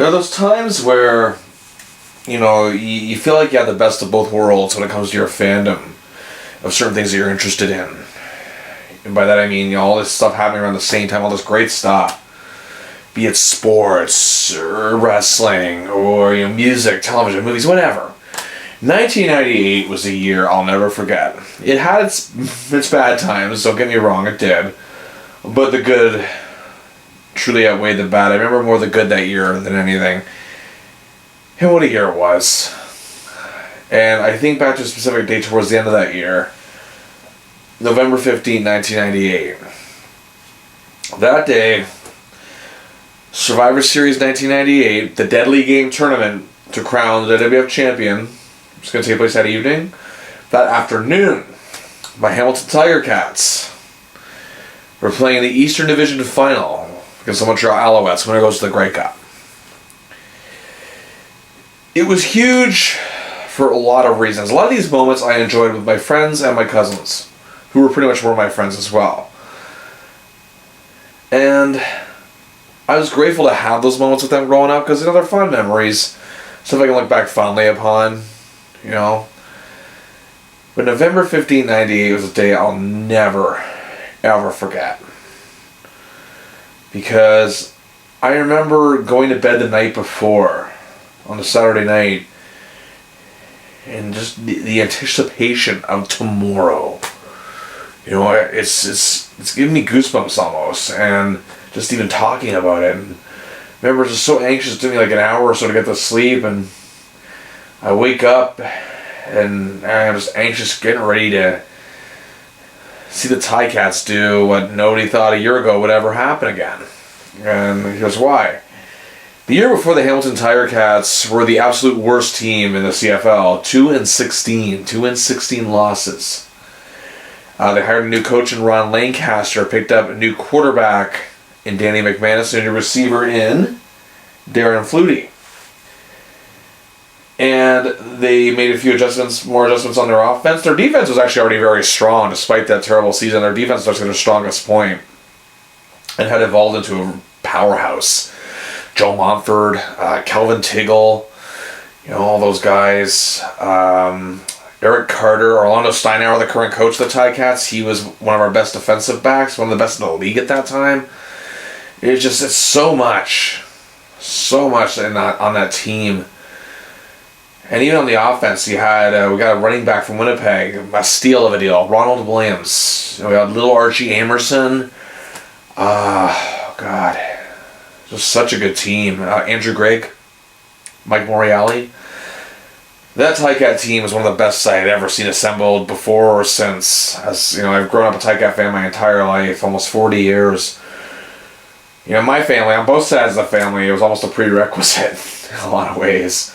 There are those times where, you feel like you have the best of both worlds when it comes to your fandom of certain things that you're interested in. And by that I mean, all this stuff happening around the same time, all this great stuff. Be it sports, or wrestling, or music, television, movies, whatever. 1998 was a year I'll never forget. It had its bad times, don't get me wrong, it did. But the good truly outweighed the bad. I remember more the good that year than anything. And what a year it was. And I think back to a specific date towards the end of that year. November 15, 1998. That day, Survivor Series 1998, the Deadly Game Tournament to crown the WWF champion, it's going to take place that evening. That afternoon, my Hamilton Tiger Cats were playing the Eastern Division Final against the Montreal Alouettes when it goes to the Grey Cup. It was huge for a lot of reasons. A lot of these moments I enjoyed with my friends and my cousins, who were pretty much more my friends as well. And I was grateful to have those moments with them growing up because they're fun memories, stuff I can look back fondly upon, But November 15, 1998 was a day I'll never, ever forget. Because I remember going to bed the night before, on a Saturday night, and just the anticipation of tomorrow. It's giving me goosebumps almost, and just even talking about it. And I remember just so anxious. It took me like an hour or so to get to sleep, and I wake up, and I'm just anxious, getting ready to see the Ticats do what nobody thought a year ago would ever happen again. And here's why. The year before, the Hamilton Tiger Cats were the absolute worst team in the CFL. 2-16 losses. They hired a new coach in Ron Lancaster, picked up a new quarterback in Danny McManus, and a new receiver in Darren Flutie. And they made a few more adjustments on their offense. Their defense was actually already very strong, despite that terrible season. Their defense was at their strongest point and had evolved into a powerhouse. Joe Montford, Kelvin Tiggle, all those guys. Eric Carter, Orlando Steinauer, the current coach of the Ticats, he was one of our best defensive backs, one of the best in the league at that time. It's so much on that team. And even on the offense, we got a running back from Winnipeg, a steal of a deal, Ronald Williams. We had little Archie Amerson. God, just such a good team. Andrew Gregg, Mike Moriali. That Ticat team was one of the best I had ever seen assembled before or since. As I've grown up a Ticat fan my entire life, almost 40 years. My family, on both sides of the family, it was almost a prerequisite in a lot of ways.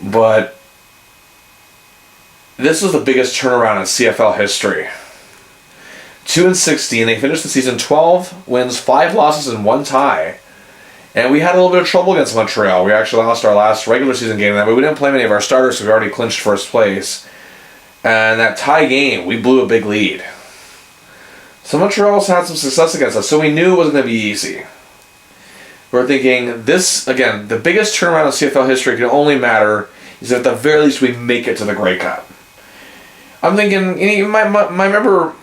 But this was the biggest turnaround in CFL history. 2-16, they finished the season 12 wins, 5 losses, and 1 tie. And we had a little bit of trouble against Montreal. We actually lost our last regular season game, but we didn't play many of our starters, so we already clinched first place. And that tie game, we blew a big lead. So Montreal also had some success against us, so we knew it wasn't going to be easy. We're thinking, this, again, the biggest turnaround in CFL history can only matter is that at the very least we make it to the Grey Cup. I'm thinking, I remember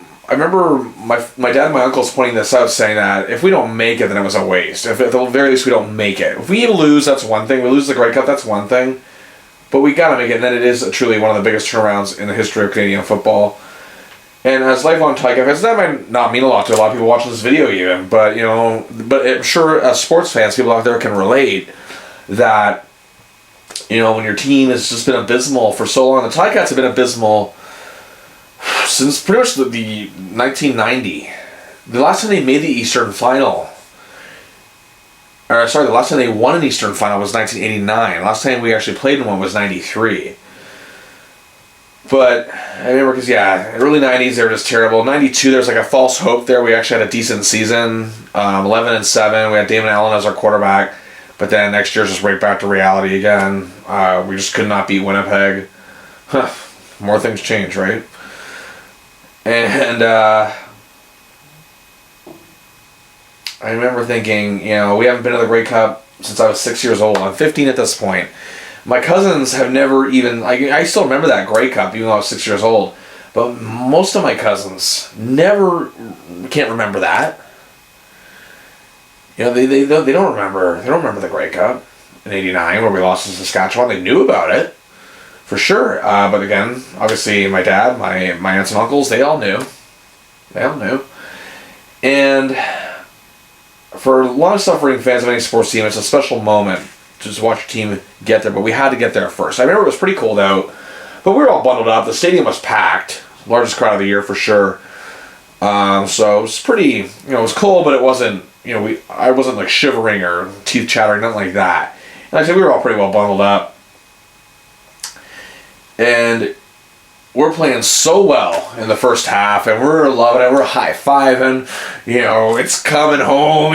my dad and my uncles pointing this out, saying that if we don't make it, then it was a waste. If at the very least we don't make it. If we lose, that's one thing. We lose the Grey Cup, that's one thing. But we gotta make it, and then it is truly one of the biggest turnarounds in the history of Canadian football. And as lifelong Tiger fans, that might not mean a lot to a lot of people watching this video even, but I'm sure as sports fans, people out there can relate that, when your team has just been abysmal for so long. The Ticats have been abysmal since pretty much the 1990. The last time they made the Eastern Final, the last time they won an Eastern Final was 1989. Last time we actually played in one was 93. But I remember because, early 90s, they were just terrible. 92, there was like a false hope there. We actually had a decent season. 11-7. We had Damon Allen as our quarterback. But then next year's just right back to reality again. We just could not beat Winnipeg. More things change, right? And I remember thinking, we haven't been to the Grey Cup since I was 6 years old. I'm 15 at this point. My cousins have never even, I still remember that Grey Cup even though I was 6 years old. But most of my cousins can't remember that. You know, they don't remember the Grey Cup in '89 where we lost to Saskatchewan. They knew about it, for sure. But again, obviously my dad, my aunts and uncles, they all knew. And for long-suffering fans of any sports team, it's a special moment to just watch your team get there. But we had to get there first. I remember it was pretty cold out, but we were all bundled up. The stadium was packed. Largest crowd of the year for sure. So it was pretty, it was cold, but it wasn't, I wasn't like shivering or teeth chattering, nothing like that. And like I said, we were all pretty well bundled up. And we're playing so well in the first half, and we're loving it. We're high-fiving, it's coming home,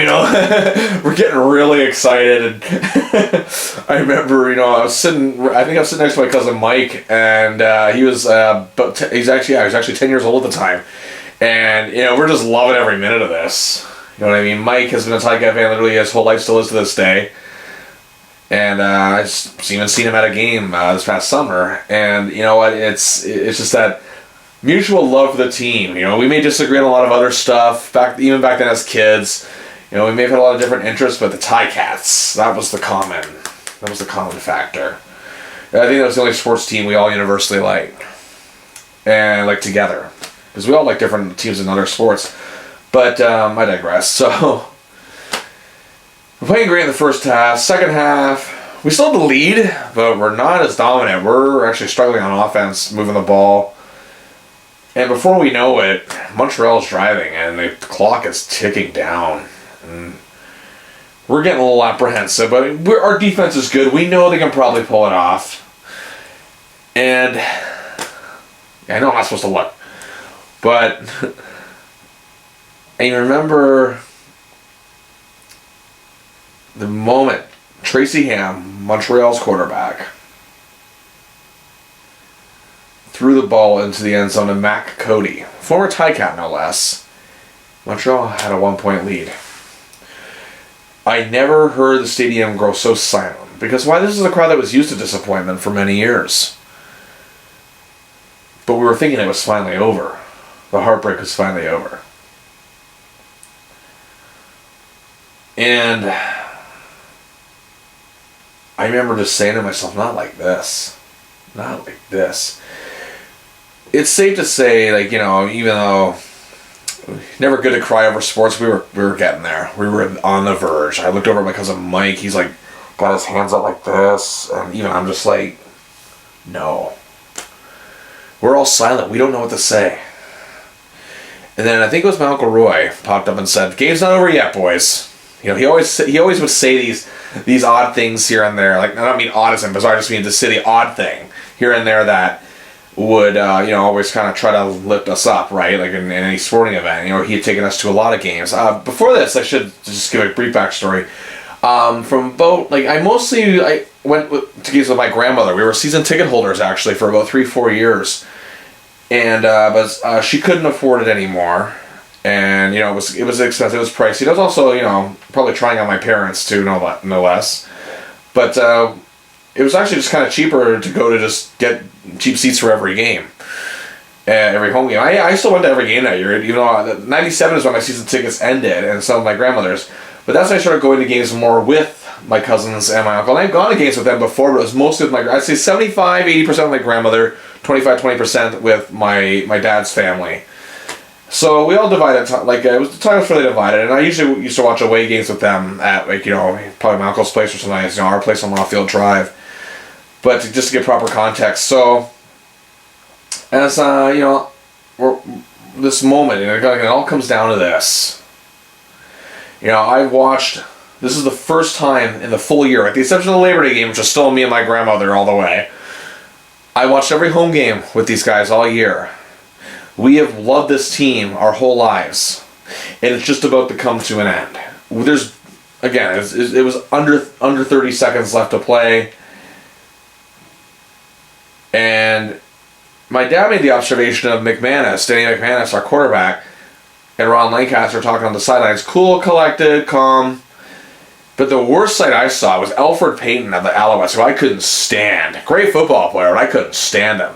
We're getting really excited. And I remember, I was sitting next to my cousin Mike, and he was, he was actually 10 years old at the time. And, we're just loving every minute of this. You know what I mean? Mike has been a Ticat fan literally his whole life, still is to this day. And I just even seen him at a game this past summer. And you know what? It's just that mutual love for the team. We may disagree on a lot of other stuff. Even back then as kids, we may have had a lot of different interests, but the Ticats, that was the common factor. And I think that was the only sports team we all universally liked. And like together. Because we all like different teams in other sports. But I digress. So we're playing great in the first half. Second half, we still have the lead, but we're not as dominant. We're actually struggling on offense, moving the ball. And before we know it, Montreal's driving, and the clock is ticking down. And we're getting a little apprehensive, but our defense is good. We know they can probably pull it off. And I know I'm not supposed to look, but I remember the moment Tracy Ham, Montreal's quarterback, threw the ball into the end zone to Mac Cody, former Ticat no less. Montreal had a 1-point lead. I never heard the stadium grow so silent, because this is a crowd that was used to disappointment for many years. But we were thinking it was finally over. The heartbreak was finally over. And I remember just saying to myself, not like this. Not like this. It's safe to say, even though never good to cry over sports, we were getting there. We were on the verge. I looked over at my cousin Mike. He's got his hands up like this. And even I'm just like, no. We're all silent. We don't know what to say. And then I think it was my Uncle Roy popped up and said, "Game's not over yet, boys." He always would say these odd things here and there. I don't mean odd as in bizarre, I just mean to say the odd thing here and there that would, always kind of try to lift us up, right? Like in any sporting event. He had taken us to a lot of games. Before this, I should just give a brief backstory. From about, I went to games with my grandmother. We were season ticket holders, actually, for about 3-4 years. And, but she couldn't afford it anymore. And, it was expensive, it was pricey. It was also, probably trying on my parents too, no less. But it was actually just kind of cheaper to go to just get cheap seats for every game. Every home game. I still went to every game that year, even though 97 is when my season tickets ended, and some of my grandmother's. But that's when I started going to games more with my cousins and my uncle. And I've gone to games with them before, but it was mostly with I'd say 75-80% with my grandmother, 25-20% with my dad's family. So we all divided, it was the time was fairly divided, and I usually used to watch away games with them at, probably my uncle's place or something, our place on Lawfield Drive. But just to get proper context, so, as, this moment, it all comes down to this. I've watched, this is the first time in the full year, with the exception of the Labor Day game, which was still me and my grandmother all the way. I watched every home game with these guys all year. We have loved this team our whole lives, and it's just about to come to an end. It was under 30 seconds left to play, and my dad made the observation of Danny McManus, our quarterback, and Ron Lancaster talking on the sidelines, cool, collected, calm, But the worst sight I saw was Alfred Payton of the Alouettes, who I couldn't stand. Great football player, but I couldn't stand him.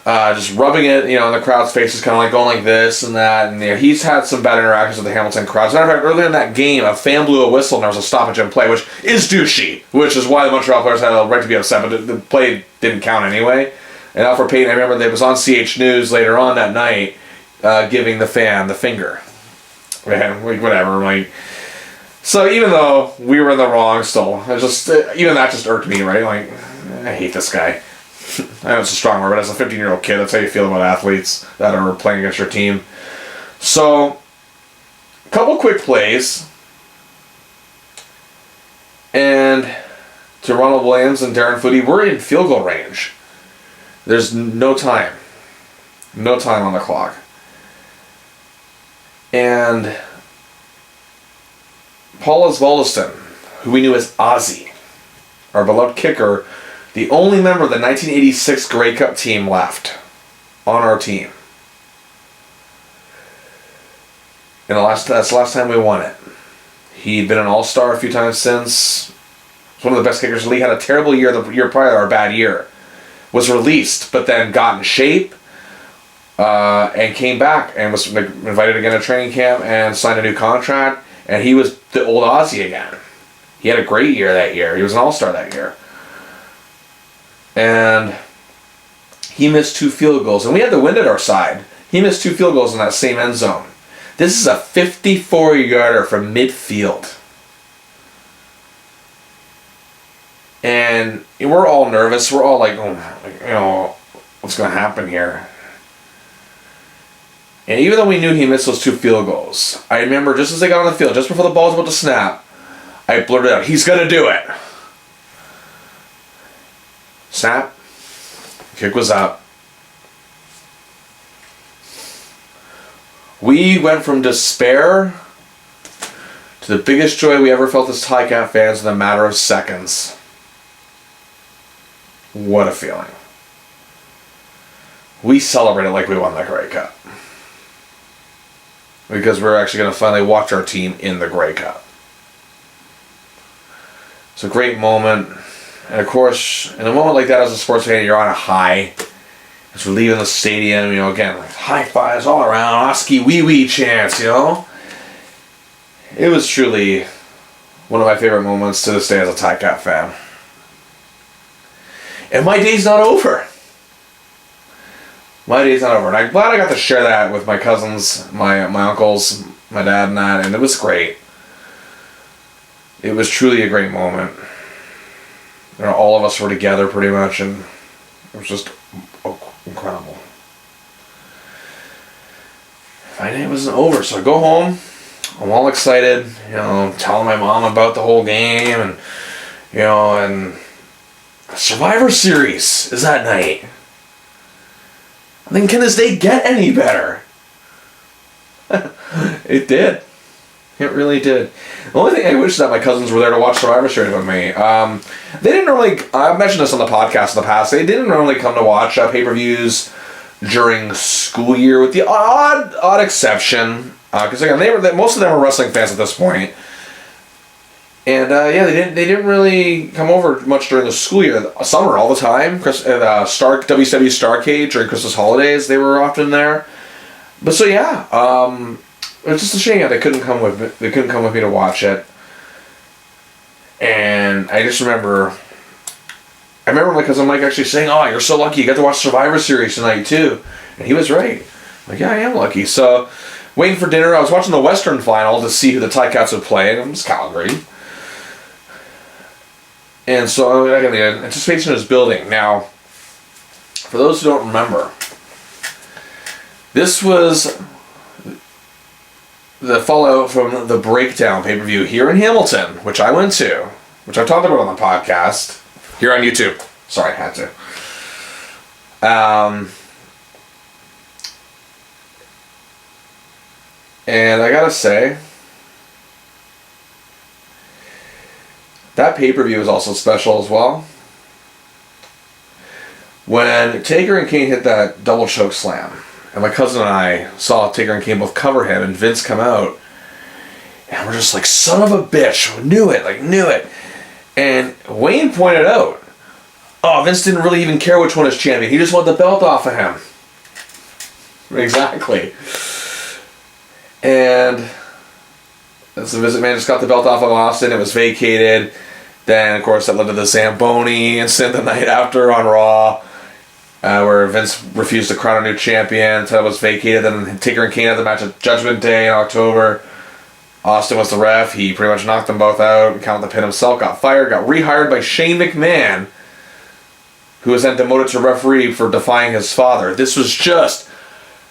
Just rubbing it, in the crowd's faces, kind of like going like this and that. And he's had some bad interactions with the Hamilton crowd. As a matter of fact, earlier in that game, a fan blew a whistle and there was a stoppage in play, which is douchey, which is why the Montreal players had a right to be upset, but the play didn't count anyway. And Alfred Payton, I remember it was on CH News later on that night, giving the fan the finger. Whatever, so even though we were in the wrong, still, even that just irked me, right? I hate this guy. I know it's a strong word, but as a 15-year-old kid, that's how you feel about athletes that are playing against your team. So, a couple quick plays. And to Ronald Williams and Darren Footy, we're in field goal range. There's no time. No time on the clock. And Paul Osvaldiston, who we knew as Ozzy, our beloved kicker, the only member of the 1986 Grey Cup team left on our team. And that's the last time we won it. He'd been an all-star a few times since. He's one of the best kickers in the league. Had a terrible year the year prior, our bad year. Was released, but then got in shape and came back and was invited again to training camp and signed a new contract. And he was the old Ozzy again. He had a great year that year. He was an all-star that year. And he missed 2 field goals. And we had the wind at our side. He missed 2 field goals in that same end zone. This is a 54-yarder from midfield. And we're all nervous. We're all like, what's going to happen here? And even though we knew he missed those 2 field goals, I remember just as they got on the field, just before the ball was about to snap, I blurted out, "He's going to do it." Snap. Kick was up. We went from despair to the biggest joy we ever felt as Ticat fans in a matter of seconds. What a feeling. We celebrated like we won the Grey Cup. Because we're actually going to finally watch our team in the Grey Cup. It's a great moment. And of course, in a moment like that as a sports fan, you're on a high. As we're leaving the stadium, again, high fives all around, Oski wee wee chants, It was truly one of my favorite moments to this day as a Ticat fan. And my day's not over. My day's not over. And I'm glad I got to share that with my cousins, my uncles, my dad and that, and it was great. It was truly a great moment. All of us were together pretty much, and it was just incredible. My day wasn't over, so I go home. I'm all excited, telling my mom about the whole game, and and Survivor Series is that night. I think, can this day get any better? It did. It really did. The only thing I wish is that my cousins were there to watch Survivor Series with me. They didn't normally, I've mentioned this on the podcast in the past, they didn't normally come to watch pay-per-views during school year, with the odd exception. Because again, most of them were wrestling fans at this point. And they didn't really come over much during the school year. Summer all the time. WCW Starrcade during Christmas holidays, they were often there. But so it's just a shame they couldn't come with me. They couldn't come with me to watch it. And I just remember my cousin Mike actually saying, "Oh, you're so lucky you got to watch Survivor Series tonight too." And he was right. I'm like, yeah, I am lucky. So waiting for dinner, I was watching the Western final to see who the Ticats would play, and it was Calgary. And so again, the anticipation is building. Now, for those who don't remember, this was the fallout from the Breakdown pay-per-view here in Hamilton, which I went to, which I've talked about on the podcast, here on YouTube. Sorry, I had to. And I gotta say, that pay-per-view is also special as well. When Taker and Kane hit that double choke slam, and my cousin and I saw Taker and Kane both cover him and Vince come out, And we're just like, son of a bitch, knew it. And Wayne pointed out, oh, Vince didn't really even care which one is champion. He just wanted the belt off of him. Exactly. And so Vince McMahon just got the belt off of Austin. It was vacated. Then, of course, that led to the Zamboni incident the night after on Raw, where Vince refused to crown a new champion until it was vacated. Then Taker and Kane had the match at Judgment Day in October. Austin was the ref. He pretty much knocked them both out, counted the pin himself, got fired, got rehired by Shane McMahon, who was then demoted to referee for defying his father. This was just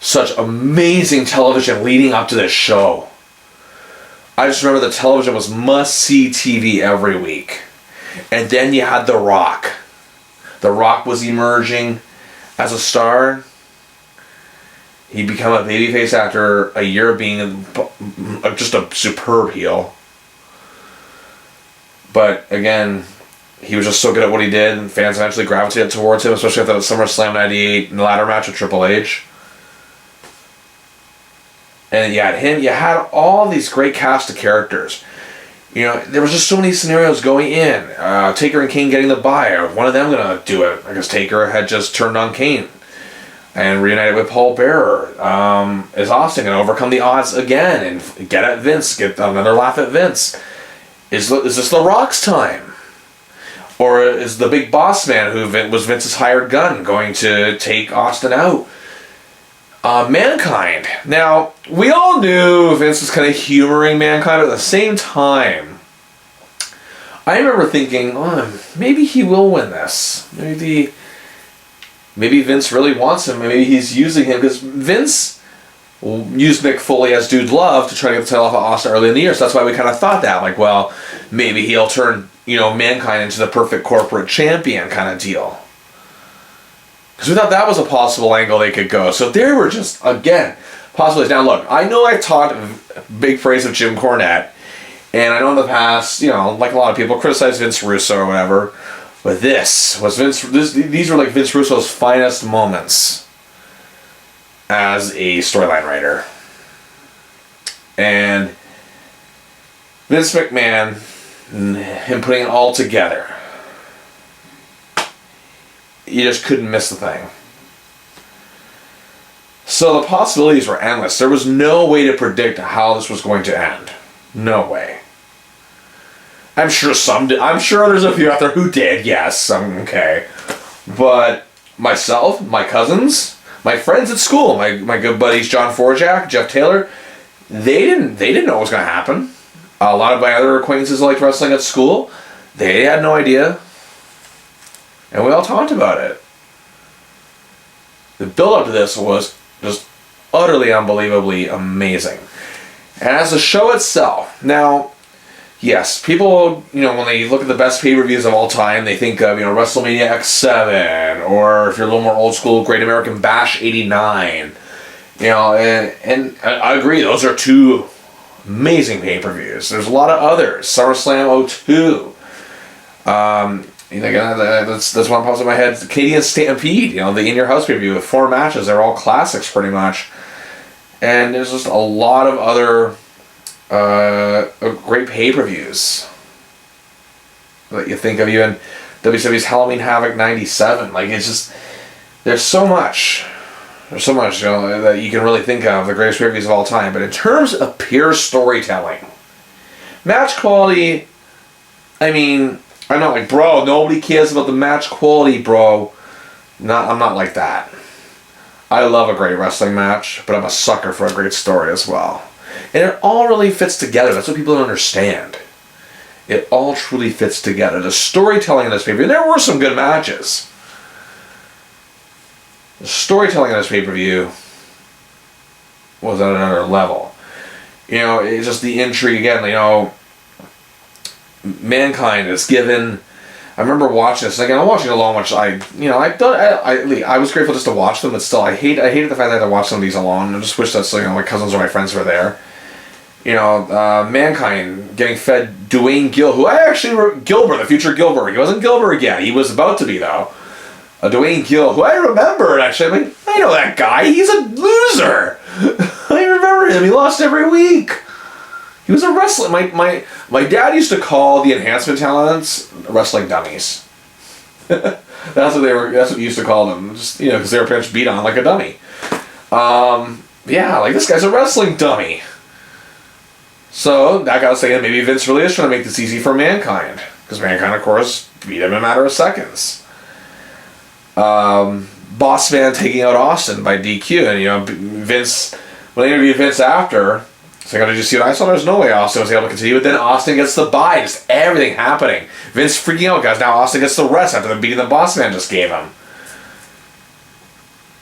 such amazing television leading up to this show. I just remember the television was must-see TV every week. And then you had The Rock. The Rock was emerging as a star. He became a babyface after a year of being just a superb heel. But again, he was just so good at what he did, and fans eventually gravitated towards him, especially after the SummerSlam 98 ladder match with Triple H. And you had him, you had all these great cast of characters. You know, there was just so many scenarios going in. Taker and Kane getting the bye. One of them going to do it. I guess Taker had just turned on Kane and reunited with Paul Bearer. Is Austin going to overcome the odds again and get at Vince, get another laugh at Vince? Is this The Rock's time? Or is the big boss man, who was Vince's hired gun, going to take Austin out? Mankind. Now, we all knew Vince was kind of humoring Mankind, but at the same time, I remember thinking, oh, maybe he will win this. Maybe Vince really wants him. Maybe he's using him, because Vince used Mick Foley as Dude Love to try to get the title off of Austin early in the year. So that's why we kind of thought that, like, well, maybe he'll turn, Mankind into the perfect corporate champion kind of deal. Because we thought that was a possible angle they could go. So there were just, again, possibilities. Now look, I know I've talked big praise of Jim Cornette, and I know in the past, like a lot of people, criticized Vince Russo or whatever, but these were like Vince Russo's finest moments as a storyline writer. And Vince McMahon, him putting it all together, you just couldn't miss the thing. So the possibilities were endless. There was no way to predict how this was going to end. No way. I'm sure there's a few out there who did, yes, okay. But myself, my cousins, my friends at school, my good buddies John Forjak, Jeff Taylor, they didn't know what was going to happen. A lot of my other acquaintances who liked wrestling at school, they had no idea. And we all talked about it. The build-up to this was just utterly, unbelievably amazing. And as the show itself, now, yes, people, when they look at the best pay-per-views of all time, they think of, WrestleMania X7, or if you're a little more old school, Great American Bash 89. And I agree, those are two amazing pay-per-views. There's a lot of others. SummerSlam 02. That's one pops in my head. The Canadian Stampede, the In Your House pay-per-view with 4 matches. They're all classics pretty much. And there's just a lot of other great pay-per-views that you think of. Even WCW's Halloween Havoc 97. Like, it's just, there's so much that you can really think of, the greatest pay-per-views of all time. But in terms of pure storytelling, match quality, I'm not like, bro, nobody cares about the match quality, bro. No, I'm not like that. I love a great wrestling match, but I'm a sucker for a great story as well. And it all really fits together. That's what people don't understand. It all truly fits together. The storytelling in this pay-per-view, there were some good matches. The storytelling in this pay-per-view was at another level. It's just the intrigue again, Mankind is given. I remember watching this again. I'm watching alone, which I was grateful just to watch them, but still, I hated the fact that I had to watch some of these alone. I just wish that my cousins or my friends were there. Mankind getting fed Dwayne Gill, who I actually Gilbert, the future Gilbert. He wasn't Gilbert yet. He was about to be though. Dwayne Gill, who I remembered actually. I know that guy. He's a loser. I remember him. He lost every week. He was a wrestler. My dad used to call the enhancement talents wrestling dummies. That's what they were. That's what he used to call them. Just because they were pretty much beat on like a dummy. Yeah, like this guy's a wrestling dummy. So that got us thinking maybe Vince really is trying to make this easy for Mankind, because Mankind, of course, beat him in a matter of seconds. Boss Man taking out Austin by DQ, and Vince, when I interviewed Vince after, it's like, did you see what I saw? There's no way Austin was able to continue, but then Austin gets the bye, just everything happening. Vince freaking out, guys. Now Austin gets the rest after the beating the Boss Man just gave him.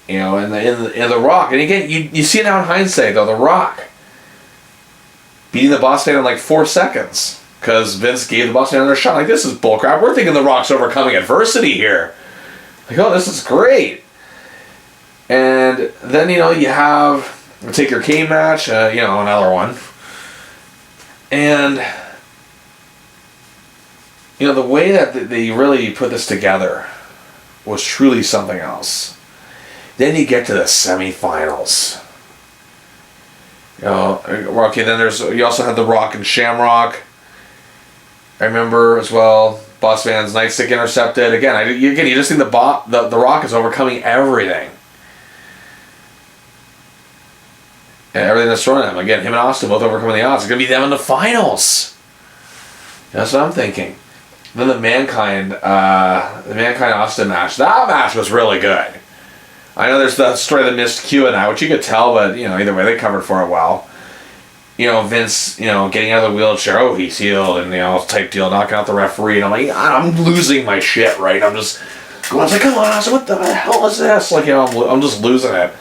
In the Rock, and again, you see it now in hindsight though. The Rock beating the Boss Man in like 4 seconds because Vince gave the Boss Man another shot. Like, this is bullcrap. We're thinking the Rock's overcoming adversity here. Like, oh, this is great. And then you have take your Kane match, another one, and the way that they really put this together was truly something else. Then you get to the semifinals. Okay, then you also had The Rock and Shamrock. I remember as well, Boss Man's nightstick intercepted. Again, you just think the Rock is overcoming everything. And everything that's thrown at him. Again, him and Austin both overcoming the odds. It's going to be them in the finals. That's what I'm thinking. Then the Mankind Austin match. That match was really good. I know there's the story that missed Q and I, which you could tell, but either way they covered for it well. Vince, getting out of the wheelchair, oh, he's healed, and type deal, knocking out the referee, and I'm like, I'm losing my shit, right? I'm just going, like, come on, Austin, what the hell is this? Like, I'm just losing it.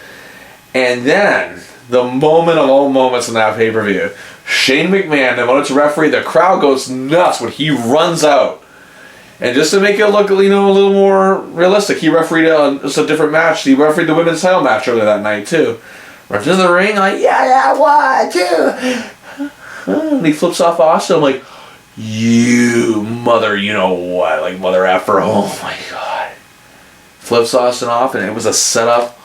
And then the moment of all moments in that pay-per-view, Shane McMahon, the moment to referee, the crowd goes nuts when he runs out. And just to make it look, a little more realistic, he refereed just a different match. He refereed the women's title match earlier that night too. Runs into the ring, like, yeah, 1, 2. And he flips off Austin. I'm like, you mother, what? Like, mother effer. Oh my god. Flips Austin off, and it was a setup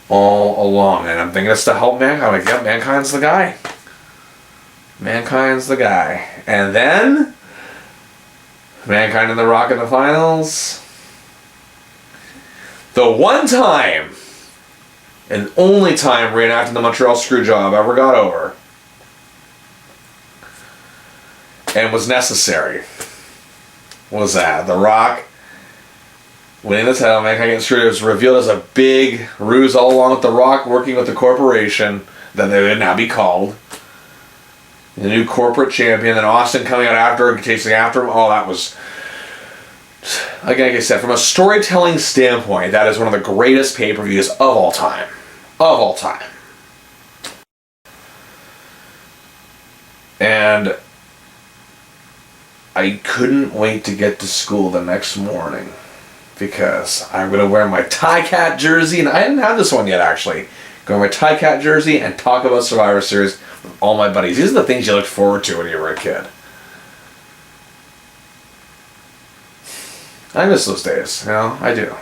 all along. And I'm thinking it's to help Mankind. I'm like, yep, Mankind's the guy. Mankind's the guy. And then Mankind and The Rock in the finals. The one time and only time reenacting the Montreal Screwjob ever got over and was necessary was that The Rock winning the title, Mankind getting screwed. It was revealed as a big ruse all along with The Rock working with the corporation that they would now be called. The new corporate champion, and Austin coming out after, chasing after him. Oh, that was, like I said, from a storytelling standpoint, that is one of the greatest pay-per-views of all time. Of all time. And I couldn't wait to get to school the next morning because I'm going to wear my Tie-Cat jersey, and I didn't have this one yet, actually. Go my Tie-Cat jersey and talk about Survivor Series with all my buddies. These are the things you looked forward to when you were a kid. I miss those days, I do.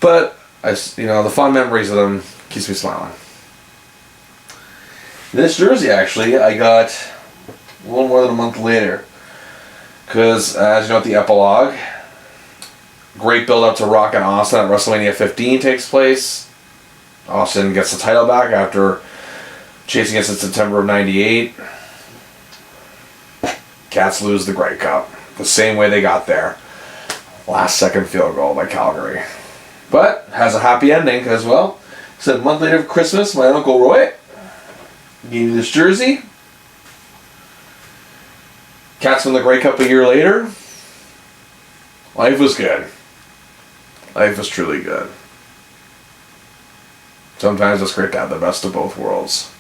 But the fond memories of them keeps me smiling. This jersey, actually, I got a little more than a month later, because as you know, at the epilogue, great build up to Rock and Austin at WrestleMania 15 takes place. Austin gets the title back after chasing us in September of '98. Cats lose the Grey Cup the same way they got there. Last second field goal by Calgary. But has a happy ending because, well, a month later of Christmas, my Uncle Roy gave me this jersey. Cats won the Grey Cup a year later. Life was good. Life was truly good. Sometimes it's great to have the best of both worlds.